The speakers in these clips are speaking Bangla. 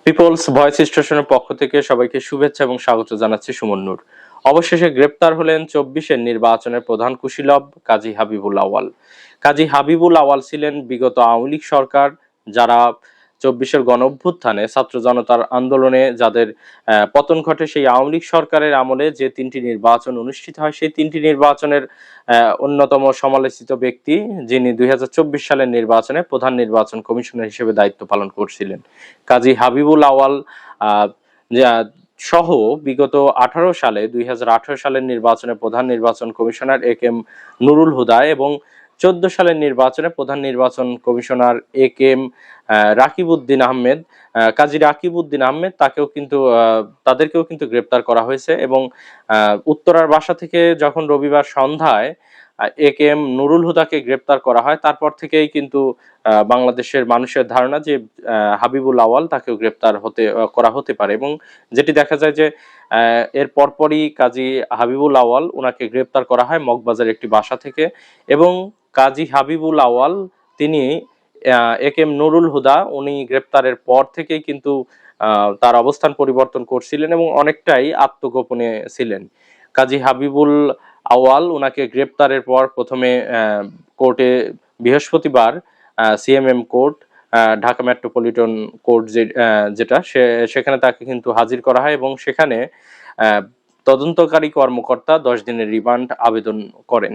পিপলস ভয়েস স্টেশনের পক্ষ থেকে সবাইকে শুভেচ্ছা এবং স্বাগত জানাচ্ছি সুমন নূর। অবশেষে গ্রেপ্তার হলেন 24-এর নির্বাচনের প্রধান কুশীলব কাজী হাবিবুল আওয়াল। কাজী হাবিবুল আওয়াল ছিলেন বিগত আওয়ামী লীগ সরকার, যারা 24-এর গণঅভ্যুত্থানে ছাত্র জনতার আন্দোলনে যাদের পতন ঘটে, সেই আওয়ামী লীগ সরকারের আমলে যে 3টি নির্বাচন অনুষ্ঠিত হয়, সেই 3টি নির্বাচনের অন্যতম সমালোচিত ব্যক্তি, যিনি 2024 সালের নির্বাচনে প্রধান নির্বাচন কমিশনার হিসেবে দায়িত্ব পালন করছিলেন। কাজী হাবিবুল আওয়াল সহ বিগত 2018 সালের নির্বাচনে প্রধান নির্বাচন কমিশনার এ.কে.এম. নুরুল হুদা এবং 14 সালের নির্বাচনে প্রধান নির্বাচন কমিশনার এ.কে.এম. রাকিব উদ্দিন আহমেদ, কাজী রাকিব উদ্দিন আহমেদ, তাদেরকেও কিন্তু গ্রেপ্তার করা হয়েছে। এবং উত্তরার বাসা থেকে যখন রবিবার সন্ধ্যায় এ.কে.এম. নুরুল হুদাকে গ্রেপ্তার করা হয়, তারপর থেকেই কিন্তু বাংলাদেশের মানুষের ধারণা যে হাবিবুল আওয়াল তাকেও গ্রেপ্তার করা হতে পারে। এবং যেটি দেখা যায় যে এর পরপরই কাজী হাবিবুল আওয়াল ওনাকে গ্রেপ্তার করা হয় মগবাজার একটি বাসা থেকে। এবং কাজী হাবিবুল আওয়াল তিনি এ.কে.এম. নুরুল হুদা উনি গ্রেপ্তারের পর থেকেই কিন্তু তার অবস্থান পরিবর্তন করছিলেন এবং অনেকটাই আত্মগোপনে ছিলেন। কাজী হাবিবুল আওয়াল ওনাকে গ্রেপ্তারের পর প্রথমে কোর্টে বৃহস্পতিবার CMM court, Dhaka metropolitan court যেটা সেখানে তাকে কিন্তু হাজির করা হয় এবং সেখানে তদন্তকারী কর্মকর্তা 10 দিনের রিমান্ড আবেদন করেন।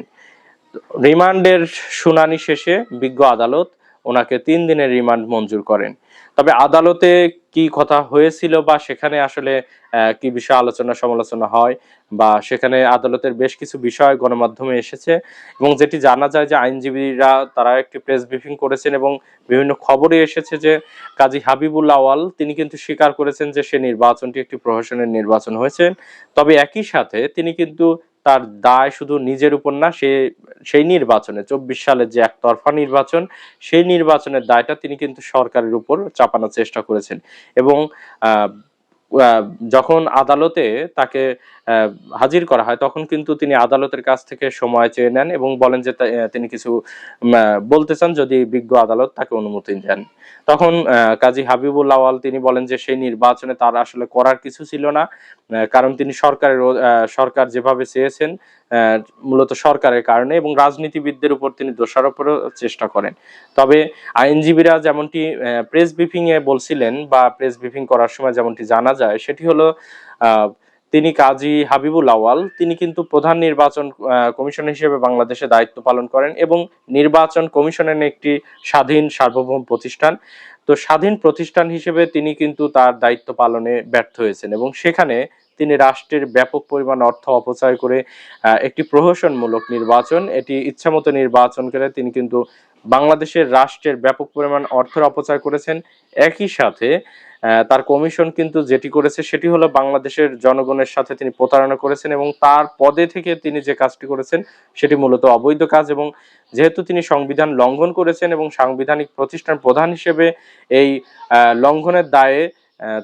রিমান্ডের শুনানি শেষে বিজ্ঞ আদালত ওনাকে 3 দিনের রিমান্ড মঞ্জুর করেন। তবে আদালতে কি কথা হয়েছিল বা সেখানে আসলে কি বিষয় আলোচনা সমালোচনা হয় বা সেখানে আদালতের বেশ কিছু বিষয় গণমাধ্যমে এসেছে এবং যেটি জানা যায় যে আইনজীবীরা তারা একটি প্রেস ব্রিফিং করেছেন এবং বিভিন্ন খবরে এসেছে যে কাজী হাবিবুল আওয়াল তিনি কিন্তু স্বীকার করেছেন যে সে নির্বাচনটি একটি প্রহসনের নির্বাচন হয়েছে। তবে একই সাথে তিনি কিন্তু তার দায় শুধু নিজের উপর না, সেই নির্বাচনে 24 সালের যে একতরফা নির্বাচন, সেই নির্বাচনের দায়টা তিনি কিন্তু সরকারের উপর চাপানোর চেষ্টা করেছেন। এবং যখন আদালতে তাকে হাজির করা হয় তখন কিন্তু তিনি আদালতের কাছ থেকে সময় চেয়ে নেন এবং বলেন যে তিনি কিছু বলতে চান, যদি বিজ্ঞ আদালত তাকে অনুমতি দেন। তখন কাজী হাবিবুল আওয়াল তিনি বলেন যে সেই নির্বাচনে তার আসলে করার কিছু ছিল না, কারণ তিনি সরকার যেভাবে চেয়েছেন মূলত সরকারের কারণে, এবং রাজনীতিবিদদের উপর তিনি দোষারোপেরও চেষ্টা করেন। তবে আইনজীবীরা যেমনটি প্রেস ব্রিফিং এ বলছিলেন বা প্রেস ব্রিফিং করার সময় যেমনটি জানা যায় সেটি হলো তিনি কাজী হাবিবুল আওয়াল তিনি কিন্তু প্রধান নির্বাচন কমিশন হিসেবে বাংলাদেশে দায়িত্ব পালন করেন এবং নির্বাচন কমিশনের একটি স্বাধীন সার্বভৌম প্রতিষ্ঠান। তো স্বাধীন প্রতিষ্ঠান হিসেবে তিনি কিন্তু তার দায়িত্ব পালনে ব্যর্থ হয়েছেন এবং সেখানে তিনি রাষ্ট্রের ব্যাপক পরিমাণ অর্থ অপচয় করে একটি প্রহসনমূলক নির্বাচন, এটি ইচ্ছামতো নির্বাচন করে তিনি কিন্তু বাংলাদেশের রাষ্ট্রের ব্যাপক পরিমাণ অর্থের অপচয় করেছেন। একই সাথে তার কমিশন কিন্তু যেটি করেছে সেটি হলো বাংলাদেশের জনগণের সাথে তিনি প্রতারণা করেছেন এবং তার পদে থেকে তিনি যে কাজটি করেছেন সেটি মূলত অবৈধ কাজ। এবং যেহেতু তিনি সংবিধান লঙ্ঘন করেছেন এবং সাংবিধানিক প্রতিষ্ঠান প্রধান হিসেবে এই লঙ্ঘনের দায়ে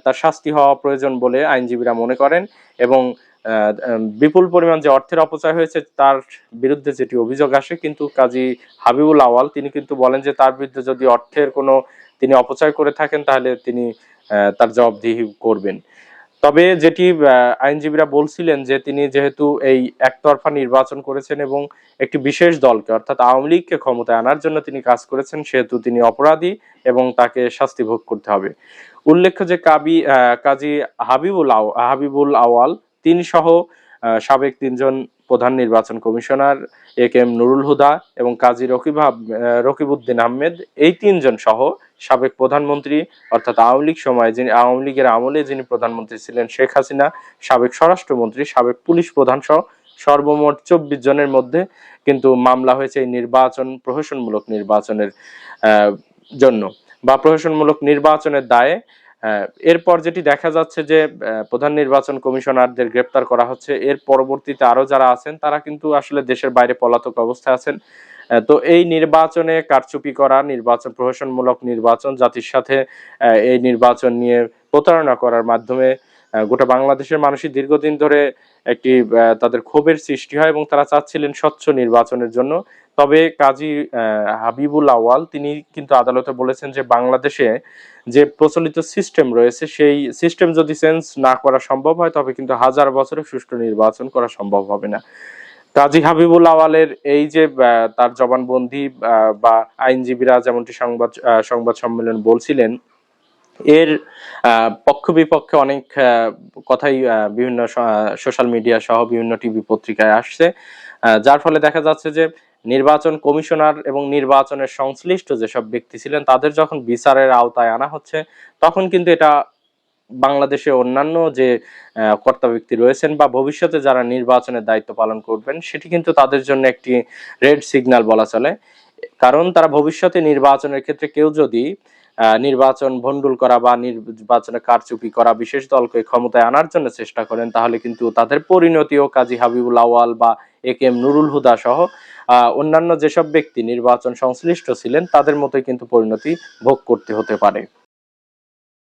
তার শাস্তি হওয়া প্রয়োজন বলে আইনজীবীরা মনে করেন। এবং বিপুল পরিমাণ যে অর্থের অপচয় হয়েছে তার বিরুদ্ধে যেটি অভিযোগ আসে, কিন্তু কাজী হাবিবুল আওয়াল তিনি কিন্তু বলেন যে তার বিরুদ্ধে যদি অর্থের কোনো তিনি অপচয় করে থাকেন তাহলে তিনি তার জবাবদিহি করবেন। তবে যেটি আইনজীবীরা বলছিলেন যে তিনি যেহেতু এই একতরফা নির্বাচন করেছেন এবং একটি বিশেষ দলকে অর্থাৎ আওয়ামী লীগকে ক্ষমতায় আনার জন্য তিনি কাজ করেছেন, সেহেতু তিনি অপরাধী এবং তাকে শাস্তি ভোগ করতে হবে। উল্লেখ্য যে কাজী হাবিবুল আওয়াল তিনি সহ সাবেক 3জন প্রধান নির্বাচন কমিশনার এ.কে.এম. নুরুল হুদা এবং কাজী রকিব উদ্দিন আহমেদ, এই 3জন সহ সাবেক প্রধানমন্ত্রী অর্থাৎ আওয়ামী লীগের আমলে যিনি প্রধানমন্ত্রী ছিলেন শেখ হাসিনা, সাবেক স্বরাষ্ট্রমন্ত্রী, সাবেক পুলিশ প্রধান সহ সর্বমোট 24 জনের মধ্যে কিন্তু মামলা হয়েছে এই প্রহসনমূলক নির্বাচনের জন্য বা প্রহসনমূলক নির্বাচনের দায়ে। এরপর যেটি দেখা যাচ্ছে যে প্রধান নির্বাচন কমিশনারদের গ্রেপ্তার করা হচ্ছে, এর পরবর্তীতে আরো যারা আছেন তারা কিন্তু আসলে দেশের বাইরে পলাতক অবস্থায় আছেন। তো এই নির্বাচনে কারচুপি করা, প্রহসনমূলক নির্বাচন, জাতির সাথে এই নির্বাচন নিয়ে প্রতারণা করার মাধ্যমে গোটা বাংলাদেশের মানুষই দীর্ঘদিন ধরে একটি তাদের ক্ষোভের সৃষ্টি হয় এবং তারা চাচ্ছিলেন স্বচ্ছ নির্বাচনের জন্য। তবে কাজী হাবিবুল আউয়াল তিনি কিন্তু আদালতে বলেছেন যে বাংলাদেশে যে প্রচলিত সিস্টেম রয়েছে সেই সিস্টেম যদি চেঞ্জ না করা সম্ভব হয় তবে কিন্তু হাজার বছরে সুষ্ঠু নির্বাচন করা সম্ভব হবে না। কাজী হাবিবুল আওয়ালের এই যে তার জবানবন্দি বা আইনজীবীরা যেমনটি সংবাদ সম্মেলন বলছিলেন, এর পক্ষ বিপক্ষে অনেক কথাই বিভিন্ন সোশ্যাল মিডিয়া সহ বিভিন্ন টিভি পত্রিকায় আসছে, যার ফলে দেখা যাচ্ছে যে নির্বাচন কমিশনার এবং নির্বাচনের সংশ্লিষ্ট যেসব ব্যক্তি ছিলেন তাদের যখন বিচারের আওতায় আনা হচ্ছে তখন কিন্তু এটা বাংলাদেশে অন্যান্য যে কর্তা ব্যক্তি রয়েছেন বা ভবিষ্যতে যারা নির্বাচনের দায়িত্ব পালন করবেন সেটি কিন্তু তাদের জন্য একটি রেড সিগন্যাল বলা চলে। কারণ তারা ভবিষ্যতে নির্বাচনের ক্ষেত্রে কেউ যদি নির্বাচন ভণ্ডুল করা বা নির্বাচনে কারচুপি করা, বিশেষ দলকে ক্ষমতায় আনার জন্য চেষ্টা করেন তাহলে কিন্তু তাদের পরিণতিও কাজী হাবিবুল আউয়াল বা এ.কে.এম. নুরুল হুদা সহ অন্যান্য যেসব ব্যক্তি নির্বাচন সংশ্লিষ্ট ছিলেন তাদের মতোই কিন্তু পরিণতি ভোগ করতে হতে পারে।